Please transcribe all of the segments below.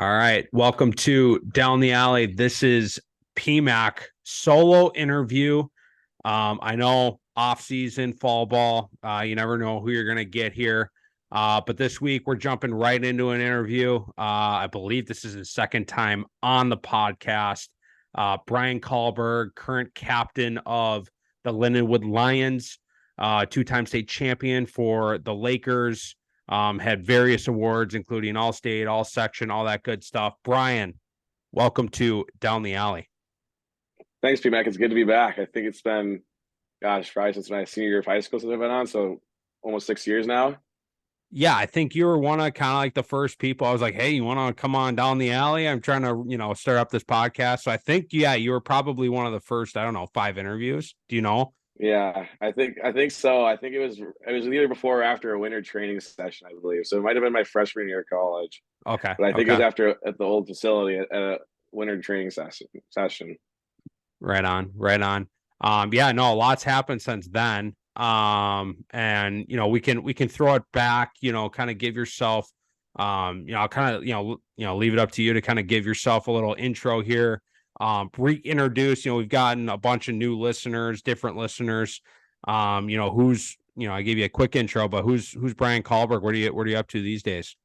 All right. Welcome to Down the Alley. This is PMAC solo interview. I know off-season fall ball. You never know who you're going to get here. But this week we're jumping right into an interview. I believe this is his second time on the podcast. Brian Kallberg, current captain of the Lindenwood Lions, two-time state champion for the Lakers. Had various awards, including All State, All Section, all that good stuff. Brian, welcome to Down the Alley. Thanks, P-Mac. It's good to be back. I think it's been, probably since my senior year of high school since I've been on, so almost 6 years now. Yeah, I think you were one of kind of like the first people. I was like, hey, you want to come on Down the Alley? I'm trying to, start up this podcast. So I think, yeah, you were probably one of the first, I don't know, 5 interviews. Do you know? Yeah, I think so. I think it was either before or after a winter training session, I believe. So it might have been my freshman year of college, Okay. but I think it was Okay. after at the old facility at a winter training session. Right on. Right on. Yeah, no, a lot's happened since then. And we can throw it back, kind of give yourself I'll kind of, leave it up to you to kind of give yourself a little intro here. Reintroduce, we've gotten a bunch of new listeners, different listeners. Who's, I gave you a quick intro, but who's Brian Kallberg? What are you up to these days?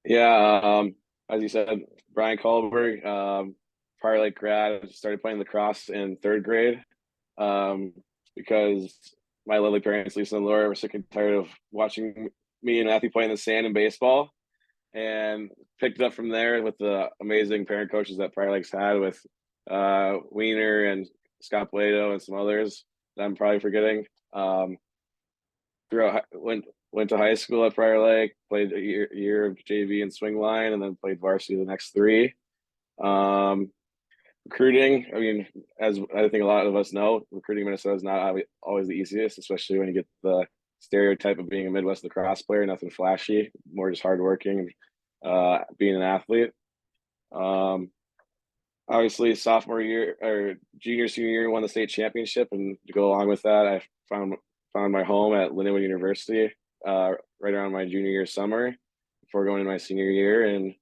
Yeah, as you said, Brian Kallberg, Prior Lake grad, started playing lacrosse in third grade um, because my lovely parents, Lisa and Laura, were sick and tired of watching me and Matthew play in the sand in baseball, and picked it up from there with the amazing parent coaches that Prior Lakes had with Wiener and Scott Plato and some others that I'm probably forgetting. Throughout went to high school at Prior Lake, played a year of JV and swing line, and then played varsity the next three. Um, Recruiting, I mean, as I think a lot of us know, recruiting in Minnesota is not always the easiest, especially when you get the stereotype of being a Midwest lacrosse player, nothing flashy, more just hardworking, being an athlete. Um, Obviously, sophomore year or senior year, won the state championship, and to go along with that, I found my home at Lindenwood University right around my junior year summer before going into my senior year, and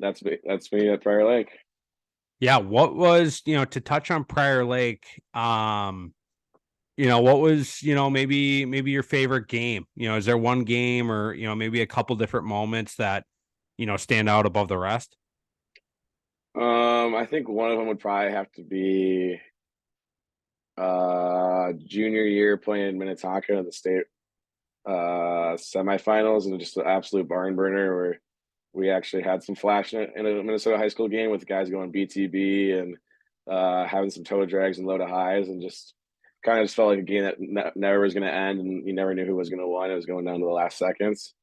that's me at Prior Lake. Yeah, what was, to touch on Prior Lake, what was, maybe your favorite game? Is there one game or, maybe a couple different moments that, stand out above the rest? I think one of them would probably have to be junior year playing Minnetonka in the state semifinals, and just an absolute barn burner where we actually had some flash in a Minnesota high school game with guys going BTB and having some toe drags and low to highs, and just kind of just felt like a game that never was going to end, and you never knew who was going to win. It was going down to the last seconds.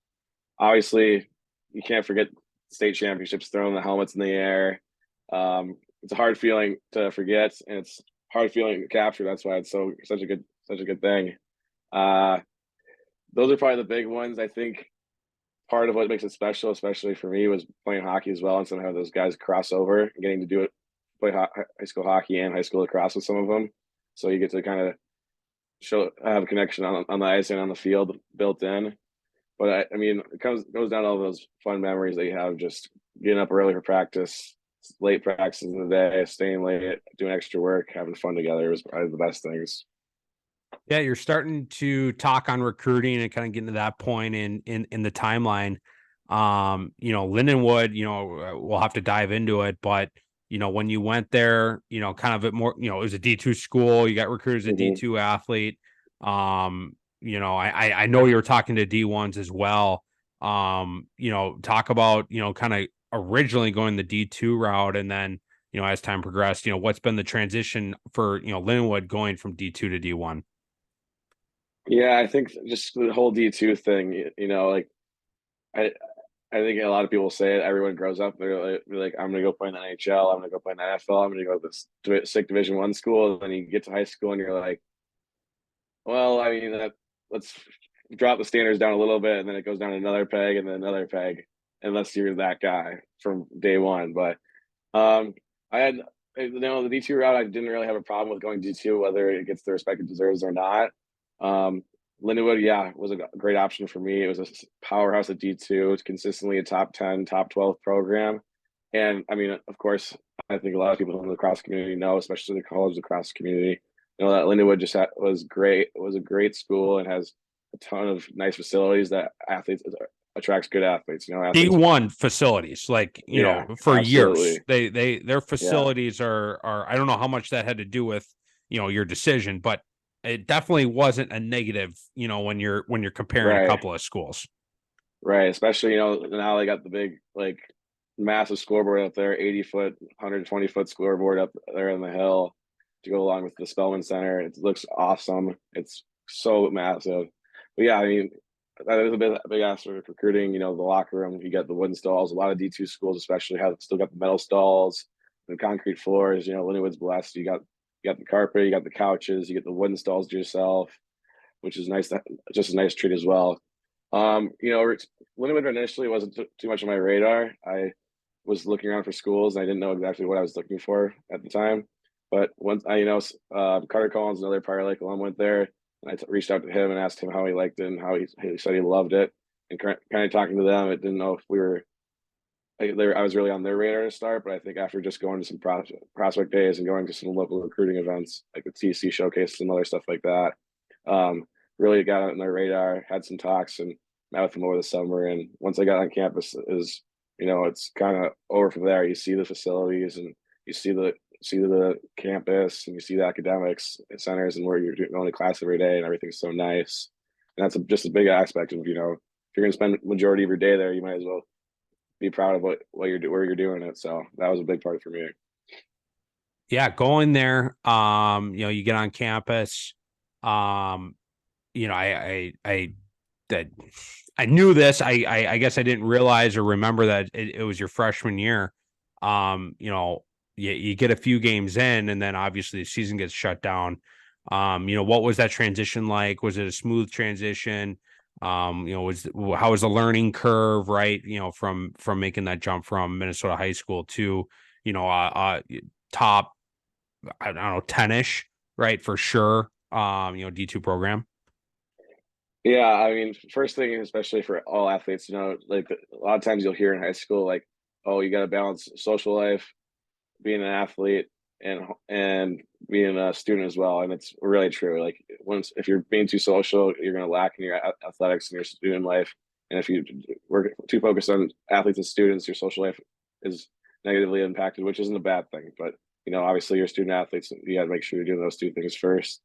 Obviously, you can't forget state championships, throwing the helmets in the air. It's a hard feeling to forget, and it's hard feeling to capture. That's why it's such a good thing. Uh, those are probably the big ones. I think part of what makes it special, especially for me, was playing hockey as well, and somehow those guys cross over and getting to do it, play high school hockey and high school lacrosse with some of them. So you get to kind of have a connection on the ice and on the field built in. But I mean, it goes down to all those fun memories that you have, just getting up early for practice, late practices in the day, staying late, doing extra work, having fun together was probably the best things. Yeah, you're starting to talk on recruiting and kind of getting to that point in the timeline. Lindenwood, we'll have to dive into it, but when you went there, kind of it more, it was a D2 school, you got recruited as a Mm-hmm. D2 athlete. I know you were talking to D1s as well. Talk about, kind of originally going the D2 route, and then, as time progressed, what's been the transition for, Lindenwood going from D2 to D1? Yeah, I think just the whole D2 thing, like I I think a lot of people say it. Everyone grows up, they're like, I'm gonna go play in the NHL, I'm gonna go play in the NFL, I'm gonna go to this sick Division 1 school. And then you get to high school and you're like, well, I mean, let's drop the standards down a little bit, and then it goes down another peg and then another peg, unless you're that guy from day one. But I had, the D2 route, I didn't really have a problem with going D2, whether it gets the respect it deserves or not. Lindenwood, yeah, was a great option for me. It was a powerhouse at D2. It's consistently a top 10, top 12 program. And I mean, of course, I think a lot of people in the lacrosse community know, especially the college lacrosse community, that Lindenwood was great. It was a great school and has a ton of nice facilities that athletes attracts good athletes. Athletes. D1 facilities, like, Yeah, for years. absolutely. Their Yeah, facilities are I don't know how much that had to do with, your decision, but it definitely wasn't a negative, when you're comparing a right. couple of schools. Right. Especially, now they got the big, like, massive scoreboard up there, 80-foot, 120-foot scoreboard up there in the hill to go along with the Spelman Center. It looks awesome. It's so massive. But yeah, I mean, that is a big aspect of recruiting. The locker room, you got the wooden stalls. A lot of D2 schools, especially, have still got the metal stalls, the concrete floors. Lindenwood's blessed. You got the carpet, you got the couches, you get the wooden stalls to yourself, which is nice. Just a nice treat as well. Lindenwood initially wasn't too much on my radar. I was looking around for schools and I didn't know exactly what I was looking for at the time. But once Carter Collins, another Prior Lake alum, went there, and I reached out to him and asked him how he liked it and how he said he loved it. And kind of talking to them, I didn't know if we were. I was really on their radar to start, but I think after just going to some prospect days and going to some local recruiting events like the TC showcase and other stuff like that, really got on their radar. Had some talks and met with them over the summer. And once I got on campus, it's kind of over from there. You see the facilities and you see the campus and you see the academics centers and where you're going to class every day and everything's so nice. And that's just a big aspect of, if you're going to spend majority of your day there, you might as well be proud of where you're doing it. So that was a big part for me. Yeah, going there, you get on campus. Um, I that I knew this. I guess I didn't realize or remember that it was your freshman year. You get a few games in, and then obviously the season gets shut down. What was that transition like? Was it a smooth transition? How was the learning curve, right? From making that jump from Minnesota high school to, top, I don't know, 10-ish, right? For sure. D2 program. Yeah, I mean, first thing, especially for all athletes, like a lot of times you'll hear in high school, like, oh, you got to balance social life, being an athlete, and being a student as well. And it's really true. Like, if you're being too social, you're going to lack in your athletics and your student life. And if you work too focused on athletes and students, your social life is negatively impacted, which isn't a bad thing. But obviously, your student athletes, you got to make sure you're doing those two things first.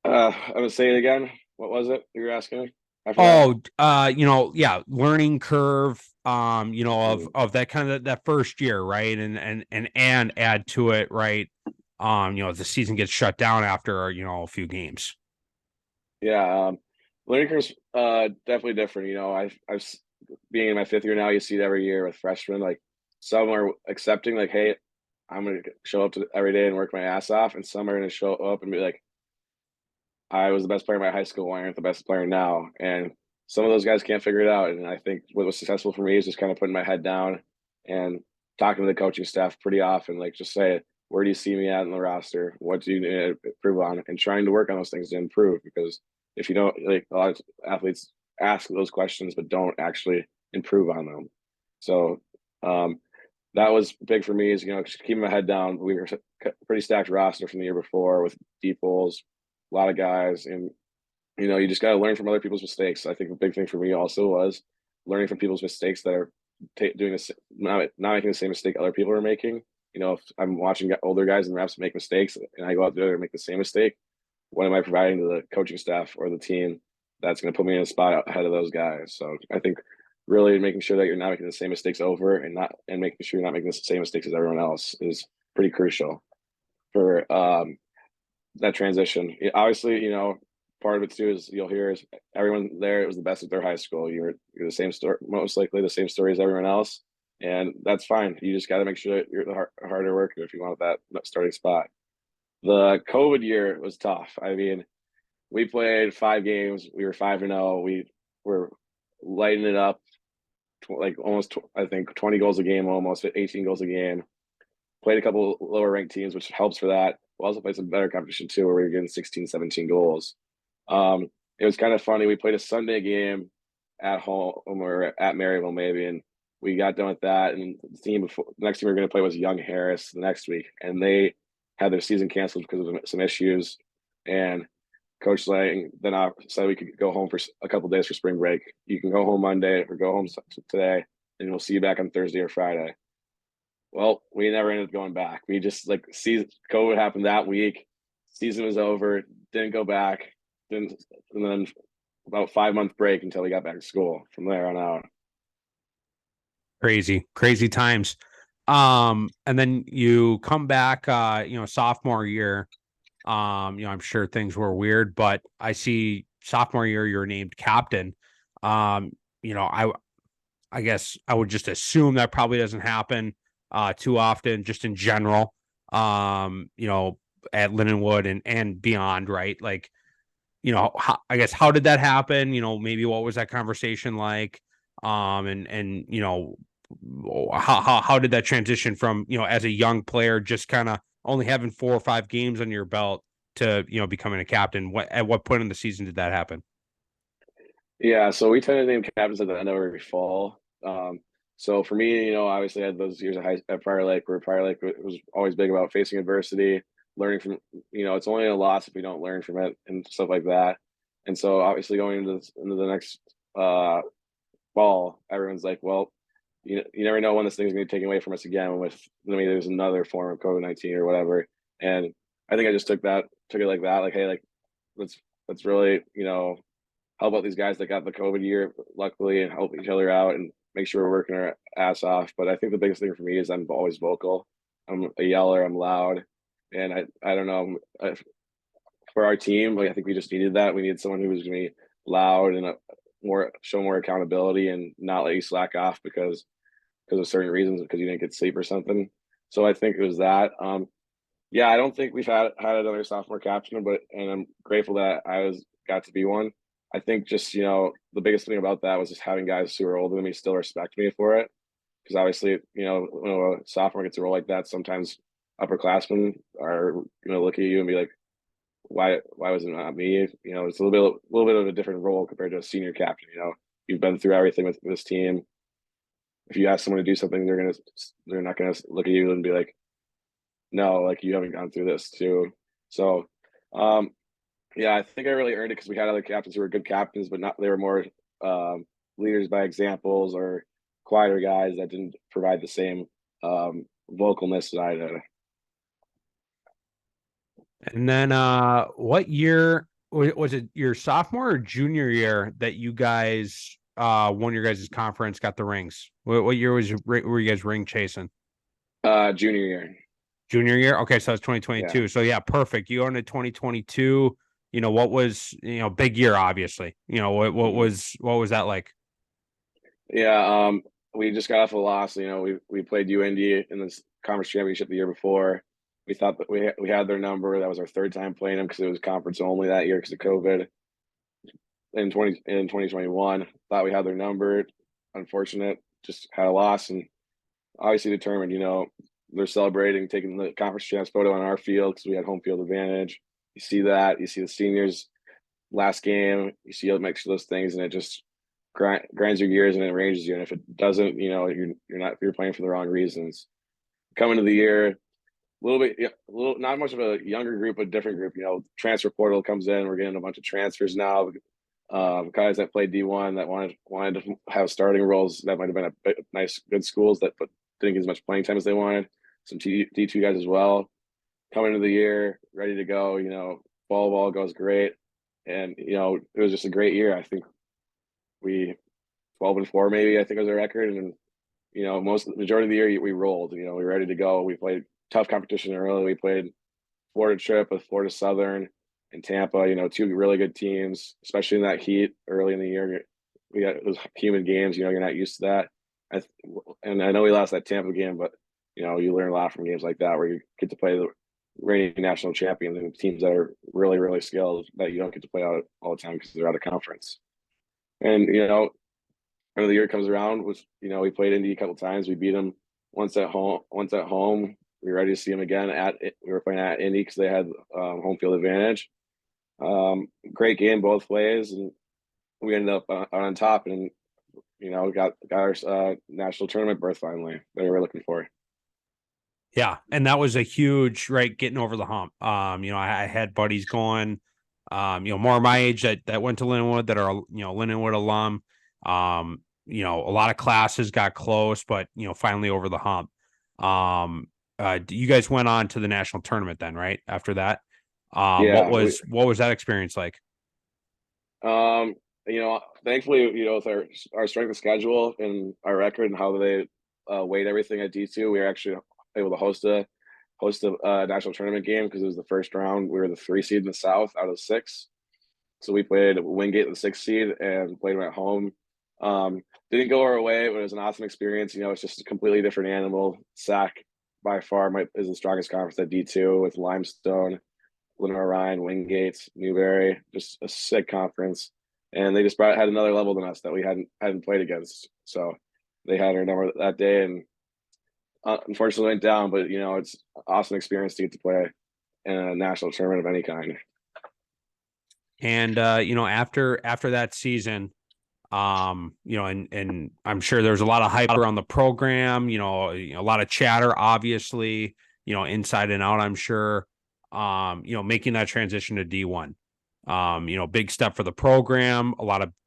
I'm gonna say it again. What was it you were asking me? I forgot. Oh, yeah, learning curve, Mm. of that kind of that first year, right? And add to it, right? The season gets shut down after, a few games. Yeah, learning curve's definitely different. Being in my fifth year now, you see it every year with freshmen. Like, some are accepting, like, hey, I'm gonna show up to every day and work my ass off, and some are gonna show up and be like, I was the best player in my high school. Why aren't the best player now? And some of those guys can't figure it out. And I think what was successful for me is just kind of putting my head down and talking to the coaching staff pretty often. Like, just say, where do you see me at in the roster? What do you need to improve on? And trying to work on those things to improve. Because if you don't, like, a lot of athletes ask those questions but don't actually improve on them. So that was big for me. Is just keeping my head down. We were a pretty stacked roster from the year before with deep holes, a lot of guys, and you just got to learn from other people's mistakes. I think the big thing for me also was learning from people's mistakes that are doing this, not making the same mistake other people are making. If I'm watching older guys and reps make mistakes and I go out there and make the same mistake, what am I providing to the coaching staff or the team that's going to put me in a spot ahead of those guys? So I think really making sure that you're not making the same mistakes over and making sure you're not making the same mistakes as everyone else is pretty crucial for that transition. Obviously, part of it too is you'll hear is everyone there was the best at their high school. You're the same story, most likely the same story as everyone else, and that's fine. You just got to make sure that you're the harder worker if you want that starting spot. The COVID year was tough. I mean, we played 5 games. We were 5-0. We were lighting it up, like almost I think 20 goals a game, almost 18 goals a game. Played a couple lower ranked teams, which helps for that. we also played some better competition too, where we were getting 16, 17 goals. It was kind of funny. We played a Sunday game at home or at Maryville maybe, and we got done with that. And the next team we were going to play was Young Harris the next week, and they had their season canceled because of some issues. And Coach Lang then said we could go home for a couple days for spring break. You can go home Monday or go home today, and we'll see you back on Thursday or Friday. Well, we never ended up going back. We just COVID happened that week. Season was over. Didn't go back. And then about 5 month break until we got back to school. From there on out. Crazy times. And then you come back, sophomore year. I'm sure things were weird, but I see sophomore year you're named captain. I guess I would just assume that probably doesn't happen too often, just in general. At Lindenwood and beyond, right? Like, how did that happen? Maybe what was that conversation like? And how did that transition from, as a young player, just kind of only having 4 or 5 games on your belt to, becoming a captain? At what point in the season did that happen? Yeah, so we tend to name captains at the end of every fall. So for me, obviously I had those years at Prior Lake, where Prior Lake was always big about facing adversity, learning from, it's only a loss if we don't learn from it and stuff like that. And so obviously going into the next fall, everyone's like, well, you never know when this thing's going to be taken away from us again there's another form of COVID-19 or whatever. And I think I just took it like that, like, hey, like let's really, help out these guys that got the COVID year, luckily, and help each other out and make sure we're working our ass off. But I think the biggest thing for me is I'm always vocal. I'm a yeller. I'm loud, and I don't know. For our team, like, I think we just needed that. We needed someone who was going to be loud and show more accountability and not let you slack off because of certain reasons, because you didn't get sleep or something. So I think it was that. Yeah, I don't think we've had another sophomore captain, and I'm grateful that got to be one. I think just, the biggest thing about that was just having guys who are older than me still respect me for it. Because obviously, when a sophomore gets a role like that, sometimes upperclassmen are going to look at you and be like, why was it not me? It's a little bit of a different role compared to a senior captain. You've been through everything with this team. If you ask someone to do something, they're not going to look at you and be like, no, like, you haven't gone through this too. So, yeah, I think I really earned it because we had other captains who were good captains, but they were more leaders by examples or quieter guys that didn't provide the same vocalness that I did. And then what year was it, your sophomore or junior year, that you guys won your guys' conference, got the rings? What year were you guys ring chasing? Junior year. Junior year? Okay, so it's 2022. Yeah. So yeah, perfect. You owned it 2022. What was, big year, obviously. What was that like? Yeah, we just got off a loss. We played UND in this conference championship the year before. We thought that we had their number. That was our 3rd time playing them because it was conference only that year because of COVID. In 2021, thought we had their number. Unfortunate, just had a loss, and obviously determined. They're celebrating, taking the conference champs photo on our field because we had home field advantage. You see that. You see the seniors last game. You see a mix of those things, and it just grinds your gears and it ranges you. And if it doesn't, you're playing for the wrong reasons. Coming to the year, not much of a younger group, but different group. Transfer portal comes in. We're getting a bunch of transfers now. Guys that played D1 that wanted to have starting roles that might have been at nice, good schools but didn't get as much playing time as they wanted. Some D2 guys as well. Coming into the year, ready to go. Fall ball goes great, and it was just a great year. I think we 12-4 maybe. I think was our record, and majority of the year we rolled. We were ready to go. We played tough competition early. We played Florida trip with Florida Southern and Tampa. 2 really good teams, especially in that heat early in the year. We got those humid games. You're not used to that. And I know we lost that Tampa game, but you learn a lot from games like that where you get to play the reigning national champions and teams that are really, really skilled that you don't get to play out all the time because they're out of conference. And end of the year comes around, we played Indy a couple times. We beat them once at home. we were ready to see them again. We were playing at Indy because they had home field advantage. Great game both ways, and we ended up on top, and got our national tournament berth finally that we were looking for. Yeah, and that was a huge, right, getting over the hump. I had buddies going, more my age that went to Lindenwood that are, Lindenwood alum. A lot of classes got close, but finally over the hump. You guys went on to the national tournament then, right? After that, Yeah, what was that experience like? um, thankfully, with our strength of schedule and our record and how they weighed everything at D2, we were actually able to host a national tournament game because it was the first round. We were the 3 seed in the South out of 6. So we played Wingate, the 6 seed, and played them at home. Didn't go our way, but it was an awesome experience. It's just a completely different animal. SAC by far is the strongest conference at D2 with Limestone, Lenore Ryan, Wingate, Newberry, just a sick conference. And they just had another level than us that we hadn't played against. So they had our number that day, and unfortunately went down. But it's an awesome experience to get to play in a national tournament of any kind. And after that season, and I'm sure there's a lot of hype around the program, a lot of chatter, obviously, inside and out, I'm sure. Making that transition to D1. Big step for the program,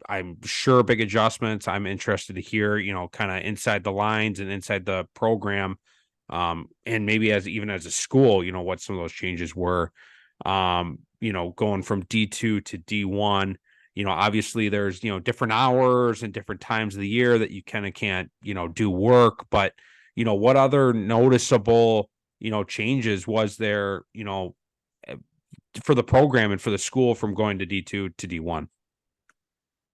I'm sure big adjustments. I'm interested to hear, kind of inside the lines and inside the program. And maybe even as a school, what some of those changes were. Going from D2 to D1, obviously there's, different hours and different times of the year that you kind of can't, do work, but, what other noticeable, changes was there, for the program and for the school from going to D2 to D1?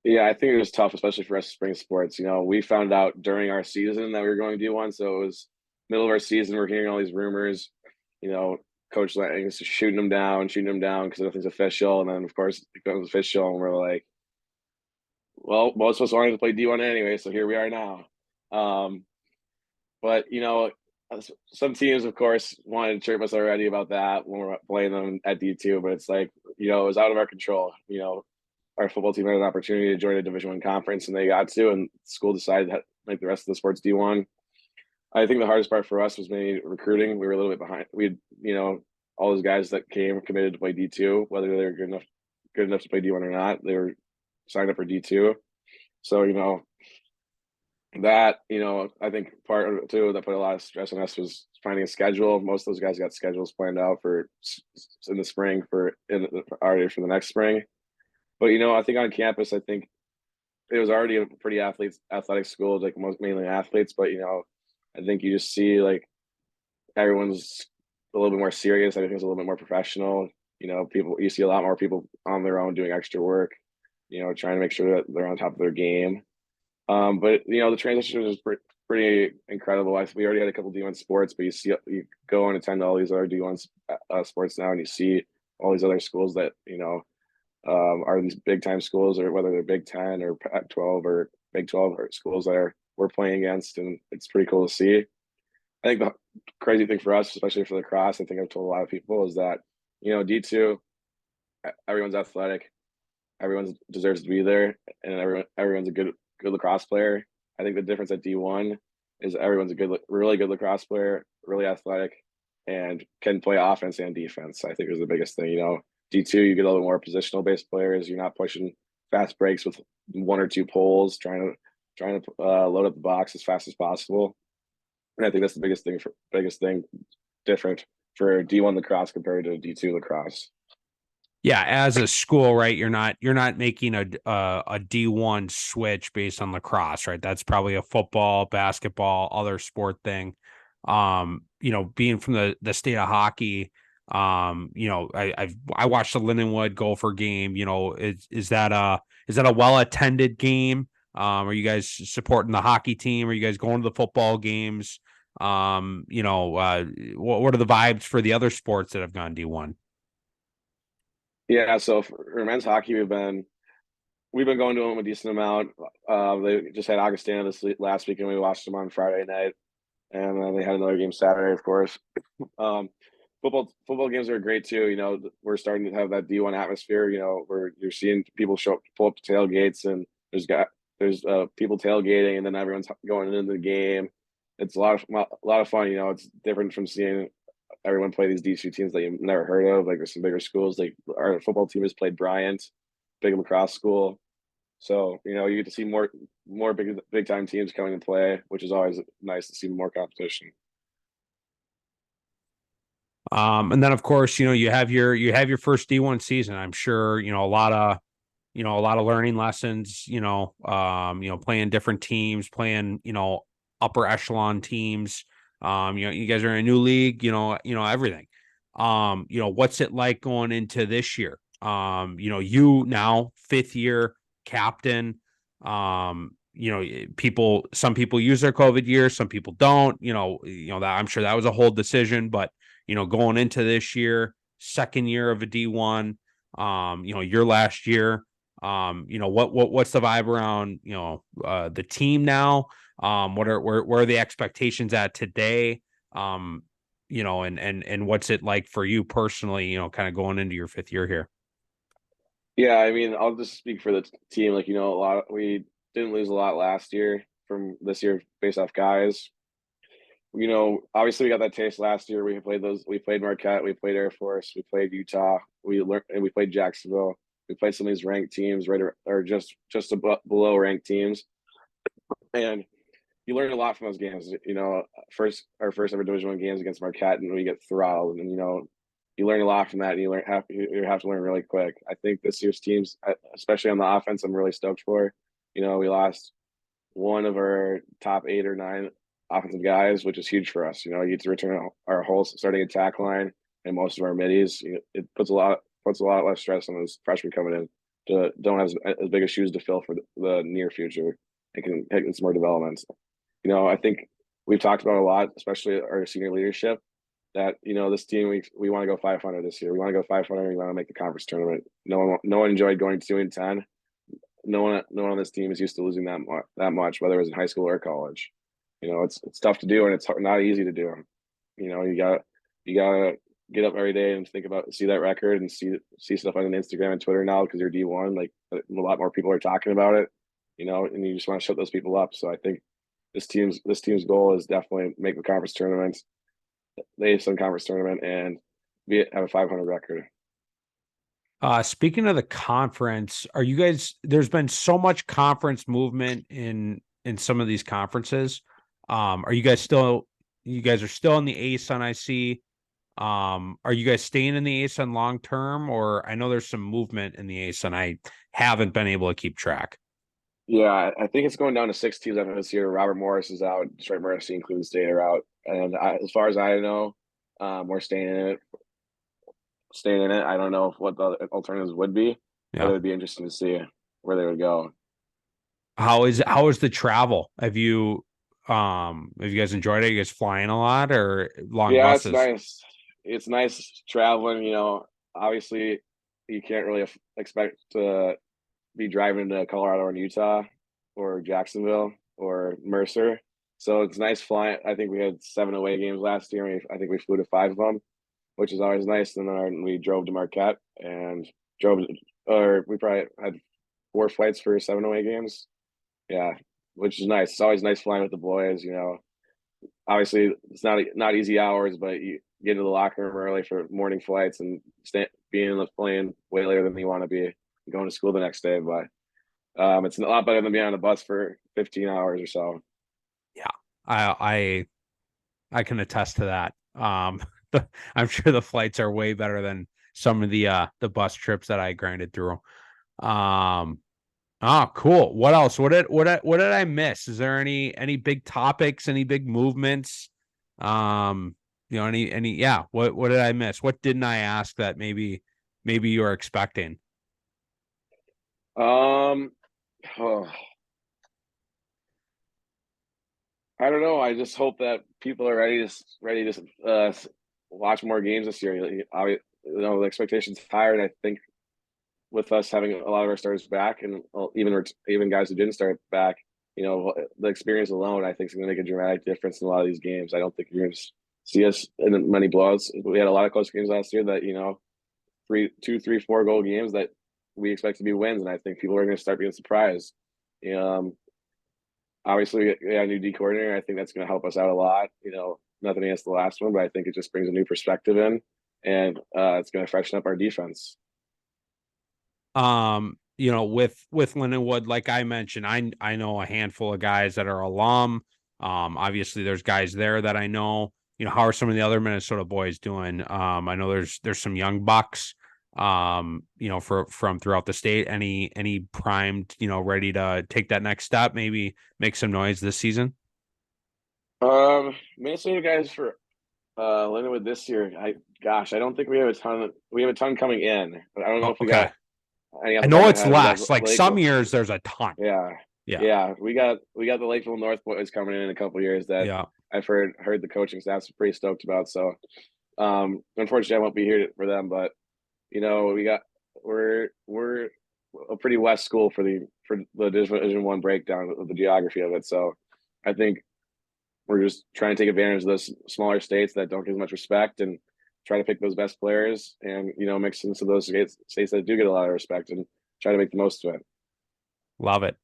Yeah, I think it was tough, especially for us spring sports. We found out during our season that we were going to D1, so it was middle of our season. We're hearing all these rumors, Coach Lanting's shooting them down because nothing's official. And then, of course, it becomes official, and we're like, well, most of us wanted to play D1 anyway, so here we are now. But, some teams, of course, wanted to chirp us already about that when we're playing them at D2, but it's like, it was out of our control. Our football team had an opportunity to join a Division I conference, and they got to, and school decided to make the rest of the sports D1. I think the hardest part for us was maybe recruiting. We were a little bit behind. We had, all those guys that came committed to play D2, whether they were good enough to play D1 or not, they were signed up for D2. So, that, I think part of it too that put a lot of stress on us was finding a schedule. Most of those guys got schedules planned out for in the spring already for the next spring. But, I think on campus, I think it was already a pretty athletic school, like mainly athletes, but, I think you just see like everyone's a little bit more serious. Everything's a little bit more professional. You see a lot more people on their own doing extra work, trying to make sure that they're on top of their game. But the transition was pretty incredible. We already had a couple D1 sports, but you go and attend all these other D1 sports now, and you see all these other schools that are these big time schools, or whether they're Big 10 or Pac-12 or Big 12 or schools that we're playing against, and it's pretty cool to see. I think the crazy thing for us, especially for lacrosse, I think I've told a lot of people, is that D2, everyone's athletic, everyone deserves to be there, and everyone's a good lacrosse player. I think the difference at D1 is everyone's a really good lacrosse player, really athletic, and can play offense and defense. I think is the biggest thing. D2, you get a little more positional based players. You're not pushing fast breaks with 1 or 2 poles, trying to load up the box as fast as possible. And I think that's the biggest thing different for D1 lacrosse compared to D2 lacrosse. Yeah, as a school, right? You're not making a D1 switch based on lacrosse, right? That's probably a football, basketball, other sport thing. Being from the state of hockey, I watched the Lindenwood Gopher game. Is that a well attended game? Are you guys supporting the hockey team? Are you guys going to the football games? What are the vibes for the other sports that have gone D1? Yeah, so for men's hockey, we've been going to them a decent amount. They just had Augustana this last week, and we watched them on Friday night. and then they had another game Saturday, of course. Um, football games are great too. You know, we're starting to have that D1 atmosphere. You know, where you're seeing people pull up to tailgates, and there's people tailgating, and then everyone's going into the game. It's a lot of fun. You know, it's different from seeing everyone play these D2 teams that you've never heard of. Like there's some bigger schools. Like our football team has played Bryant, big lacrosse school. So you know, you get to see more big time teams coming to play, which is always nice to see more competition. And then of course, you have your first D1 season. I'm sure, a lot of learning lessons, playing different teams, playing, upper echelon teams. You guys are in a new league, everything. What's it like going into this year? You now fifth year captain. Some people use their COVID year, some people don't, that I'm sure that was a whole decision, but going into this year, second year of a D1, your last year, what's the vibe around, the team now? Where are the expectations at today? And what's it like for you personally, kind of going into your fifth year here? Yeah, I mean, I'll just speak for the team. Like, you know, we didn't lose a lot last year from this year based off guys. You know, obviously we got that taste last year. We played Marquette, we played Air Force, we played Utah, we learned, and we played Jacksonville. We played some of these ranked teams, right, or just below ranked teams, and you learn a lot from those games. You know, our first ever Division I games against Marquette, and we get throttled, and you know, you learn a lot from that, and you have to learn really quick. I think this year's teams, especially on the offense, I'm really stoked for. You know, we lost one of our top 8 or 9 offensive guys, which is huge for us. You know, you get to return our whole starting attack line and most of our middies. You know, it puts a lot less stress on those freshmen coming in to don't have as big of shoes to fill for the near future. It can take some more development. You know, I think we've talked about a lot, especially our senior leadership, that you know this team we want to go 500 this year. We want to go 500. We want to make the conference tournament. No one enjoyed going 2-10. No one on this team is used to losing that much, whether it was in high school or college. You know, it's tough to do, and it's not easy to do. You know, you gotta get up every day and see that record and see stuff on Instagram and Twitter now because you're D1. Like a lot more people are talking about it. You know, and you just want to shut those people up. So I think this team's goal is definitely make the conference tournament, the ASUN conference tournament, and have a 500 record. Speaking of the conference, are you guys, there's been so much conference movement in some of these conferences. Are you guys are still in the ASUN, I see. Are you guys staying in the ASUN long term, or I know there's some movement in the ASUN. I haven't been able to keep track. Yeah, I think it's going down to 6 teams after this year. Robert Morris is out. Detroit Mercy and Cleveland State are out. And as far as I know, we're staying in it. Staying in it. I don't know what the alternatives would be, but Yeah. it would be interesting to see where they would go. How is the travel? Have you guys enjoyed it? Are you guys flying a lot or long Yeah, it's buses? nice. It's nice traveling. You know, obviously, you can't really expect to be driving to Colorado or Utah or Jacksonville or Mercer. So it's nice flying. I think we had 7 away games last year. And I think we flew to 5 of them, which is always nice. And then we drove to Marquette and drove, or we probably had 4 flights for 7 away games. Yeah, which is nice. It's always nice flying with the boys. You know, obviously it's not easy hours, but you get into the locker room early for morning flights and being in the plane way later than you want to be going to school the next day. But it's a lot better than being on a bus for 15 hours or so. Yeah. I can attest to that. I'm sure the flights are way better than some of the bus trips that I grinded through. Um, cool. What else? What did I miss? Is there any big topics, any big movements? Yeah, what did I miss? What didn't I ask that maybe you were expecting? Um, oh, I don't know. I just hope that people are ready to watch more games this year. The expectations higher, and I think with us having a lot of our starters back, and even guys who didn't start back, the experience alone, I think, is going to make a dramatic difference in a lot of these games. I don't think you're going to see us in many blowouts. We had a lot of close games last year that, 4 goal games that we expect to be wins, and I think people are going to start being surprised. Obviously, we got a new D coordinator. I think that's going to help us out a lot. Nothing against the last one, but I think it just brings a new perspective in, and it's going to freshen up our defense. With Lindenwood, like I mentioned, I know a handful of guys that are alum. Obviously there's guys there that I know. How are some of the other Minnesota boys doing? I know there's some young bucks, from throughout the state. Any primed, ready to take that next step, maybe make some noise this season? Minnesota guys for Lindenwood this year. I don't think we have a ton. We have a ton coming in, but I don't know if we got. I know it's less. Like some years, there's a ton. Yeah. We got the Lakeville North boys coming in a couple years that I've heard the coaching staff's pretty stoked about. So, unfortunately, I won't be here for them. But we're a pretty West school for the Division I breakdown of the geography of it. So, I think we're just trying to take advantage of those smaller states that don't get as much respect and try to pick those best players and, mix in some of those states that do get a lot of respect and try to make the most of it. Love it.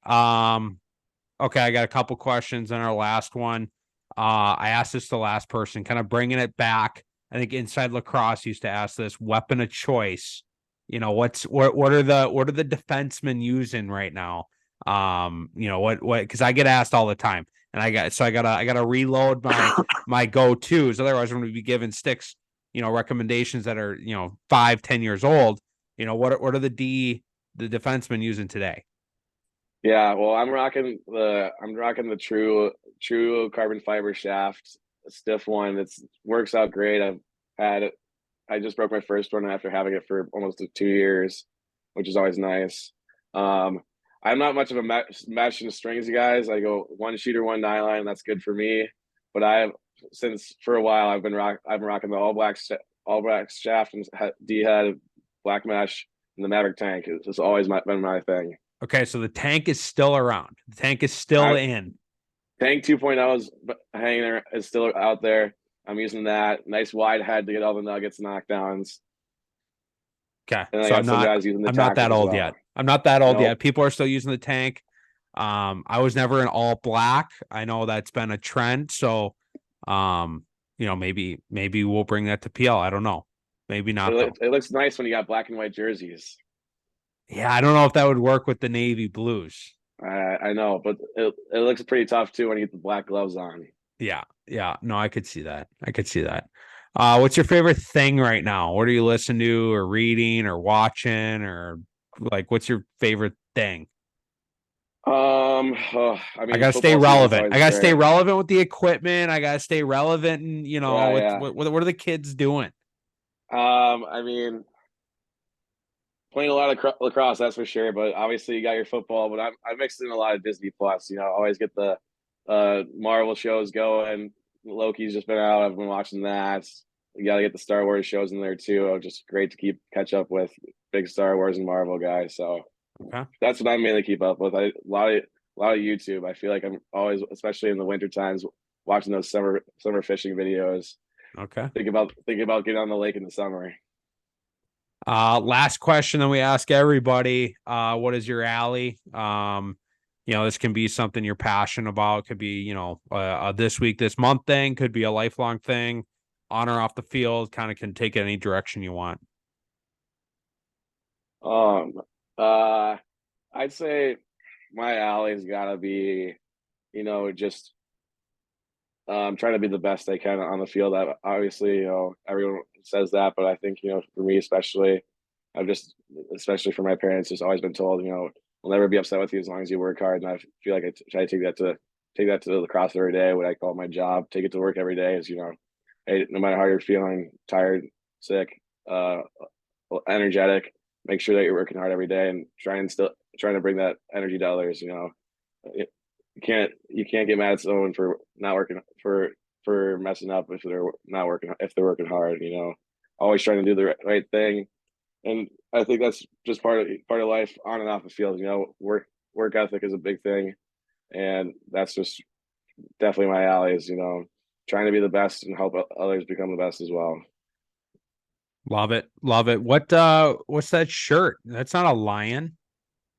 Okay. I got a couple questions in our last one. I asked this to the last person, kind of bringing it back. I think Inside Lacrosse used to ask this weapon of choice. What are the defensemen using right now? Because I get asked all the time. And I gotta reload my go-tos. Otherwise, I'm going to be giving sticks, recommendations that are 5-10 years old. What are the defensemen using today? Yeah, well, I'm rocking the true carbon fiber shaft, stiff one. It works out great. I just broke my first one after having it for almost 2 years, which is always nice. I'm not much of a mesh and strings guys. I go one shooter, one nylon. That's good for me. But since for a while I've been rocking the all black shaft and D head, black mesh, and the Maverick tank. It's always been my thing. Okay, so the tank is still around. The tank is still in. Tank 2.0 is hanging there. Is still out there. I'm using that nice wide head to get all the nuggets and knockdowns. Okay, so I'm not that old yet. I'm not that old yet. People are still using the tank. I was never in all black. I know that's been a trend. So, maybe we'll bring that to PL. I don't know. Maybe not. It looks nice when you got black and white jerseys. Yeah, I don't know if that would work with the navy blues. I know, but it looks pretty tough too when you get the black gloves on. Yeah. No, I could see that. What's your favorite thing right now? What are you listening to or reading or watching or what's your favorite thing? I gotta stay relevant. I gotta stay relevant with the equipment. I gotta stay relevant and what are the kids doing? Playing a lot of lacrosse, that's for sure. But obviously, you got your football. But I mixed in a lot of Disney Plus. Always get the Marvel shows going. Loki's just been out. I've been watching that. You got to get the Star Wars shows in there too. Just great to catch up with. Big Star Wars and Marvel guy. So that's what I mainly keep up with. A lot of YouTube. I feel like I'm always, especially in the winter times, watching those summer fishing videos. Okay. Think about getting on the lake in the summer. Last question that we ask everybody, what is your alley? This can be something you're passionate about. It could be, this week, this month thing, could be a lifelong thing, on or off the field, kind of can take it any direction you want. I'd say my alley's gotta be, just trying to be the best I can on the field. Obviously, everyone says that, but I think, for me especially, especially for my parents, just always been told, we'll never be upset with you as long as you work hard. And I feel like I try to take that to the lacrosse every day, what I call my job. Take it to work every day is, hey, no matter how you're feeling, tired, sick, energetic, make sure that you're working hard every day and trying to bring that energy to others. You can't get mad at someone for not working for messing up if they're not working, if they're working hard, always trying to do the right thing. And I think that's just part of life on and off the field. Work ethic is a big thing. and that's just definitely my alley. Is trying to be the best and help others become the best as well. Love it. Love it. What's that shirt? That's not a lion.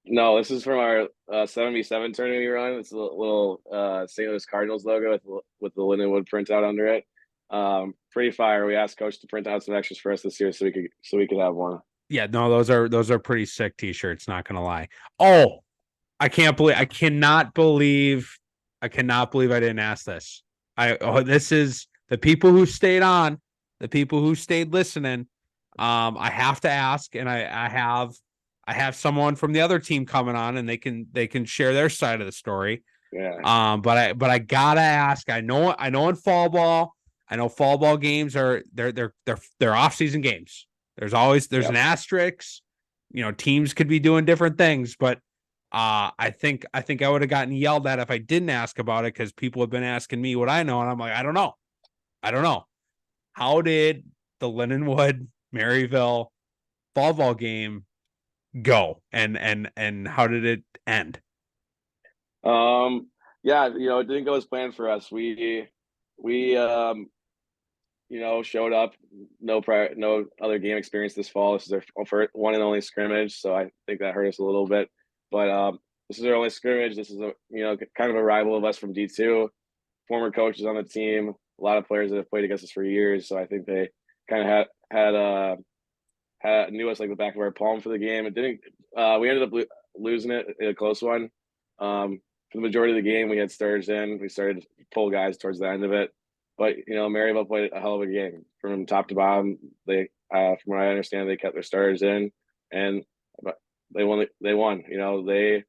No, this is from our 77 tournament we run. It's a little St. Louis Cardinals logo with the Lindenwood printout under it. Pretty fire. We asked coach to print out some extras for us this year so we could have one. Yeah, no, those are pretty sick t-shirts, not gonna lie. Oh, I cannot believe I didn't ask this. This is the people who stayed on, the people who stayed listening. I have to ask, and I have someone from the other team coming on, and they can share their side of the story. Yeah. But I gotta ask. I know in fall ball, I know fall ball games are they're off season games. There's an asterisk. Teams could be doing different things, but I think I would have gotten yelled at if I didn't ask about it because people have been asking me what I know, and I'm like, I don't know. How did the Lindenwood Maryville fall ball game go, and how did it end? Yeah, it didn't go as planned for us. We showed up, no other game experience this fall. This is our first one and only scrimmage, so I think that hurt us a little bit. But this is our only scrimmage. This is kind of a rival of us from D2, former coaches on the team, a lot of players that have played against us for years. So I think they kind of knew us like the back of our palm for the game. It didn't. We ended up losing it in a close one. For the majority of the game, we had starters in. We started to pull guys towards the end of it. But Maryville played a hell of a game from top to bottom. They, from what I understand, they kept their starters in, and they won. They won. They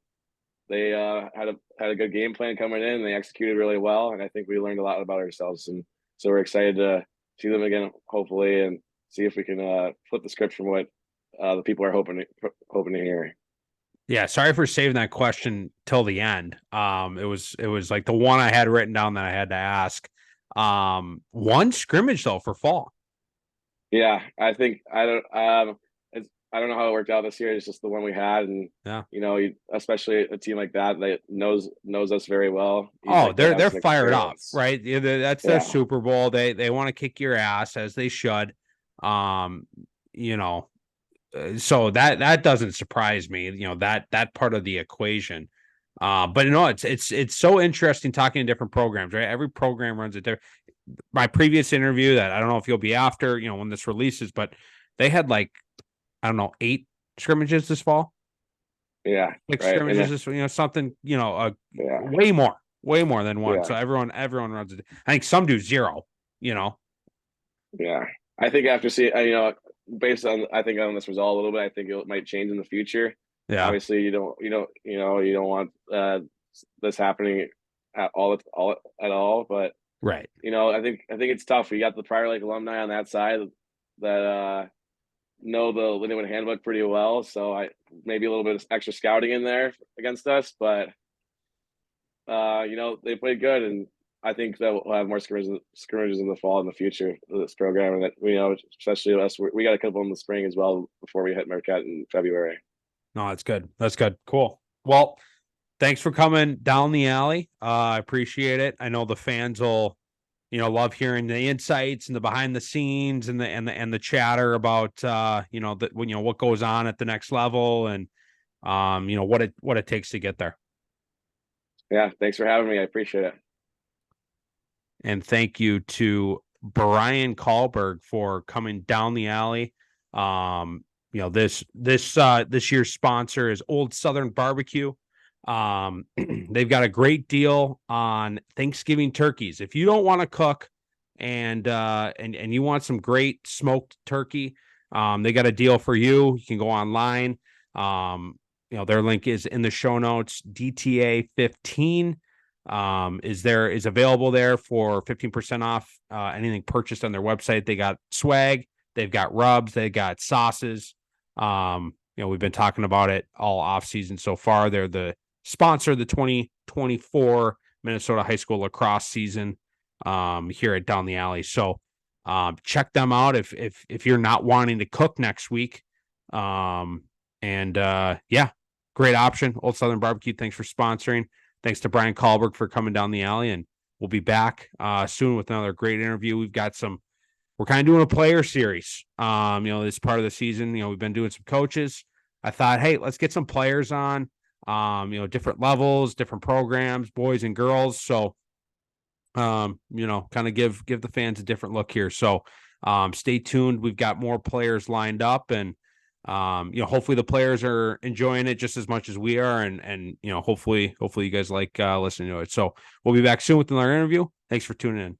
had a good game plan coming in. And they executed really well, and I think we learned a lot about ourselves. And so we're excited to see them again, hopefully, and see if we can flip the script from what the people are hoping to hear. Yeah, sorry for saving that question till the end. It was like the one I had written down that I had to ask. One scrimmage though for fall. Yeah, I think I don't know how it worked out this year. It's just the one we had, and Yeah. Especially a team like that knows us very well. Oh, they're fired up, right? That's their Yeah. Super Bowl. They want to kick your ass as they should. Um, you know, so that doesn't surprise me. That part of the equation. But it's so interesting talking to different programs, right? Every program runs it different. My previous interview that I don't know if you'll be after, when this releases, but they had like, I don't know, 8 scrimmages this fall. Yeah. Like right. scrimmages, something, Yeah. way more than one. Yeah. So everyone runs it. I think some do 0, Yeah. I think after based on on this result a little bit, I think it might change in the future. Yeah. Obviously, you don't want this happening at all. But right. I think it's tough. We got the Prior Lake alumni on that side that know the Lindenwood handbook pretty well. So maybe a little bit of extra scouting in there against us, but they played good, and I think that we'll have more scrimmages in the fall in the future of this program, and that especially us, we got a couple in the spring as well before we hit Marquette in February. No, that's good. That's good. Cool. Well, thanks for coming down the alley. I appreciate it. I know the fans will, love hearing the insights and the behind the scenes and the chatter about what goes on at the next level and what it takes to get there. Yeah, thanks for having me. I appreciate it. And thank you to Brian Kallberg for coming down the alley. This year's sponsor is Old Southern Barbecue. They've got a great deal on Thanksgiving turkeys. If you don't want to cook and you want some great smoked turkey, they got a deal for you. You can go online. Their link is in the show notes. DTA 15 is available there for 15% off anything purchased on their website. They got swag, they've got rubs, they got sauces. We've been talking about it all off season so far. They're the sponsor of the 2024 Minnesota high school lacrosse season here at Down the Alley. So check them out if you're not wanting to cook next week. Great option. Old Southern Barbecue, thanks for sponsoring. thanks to Brian Kallberg for coming down the alley, and we'll be back soon with another great interview. We're kind of doing a player series. This part of the season, we've been doing some coaches. I thought, hey, let's get some players on, different levels, different programs, boys and girls. So, kind of give the fans a different look here. So, stay tuned. We've got more players lined up, and hopefully the players are enjoying it just as much as we are, and hopefully you guys like listening to it. So we'll be back soon with another interview. Thanks for tuning in.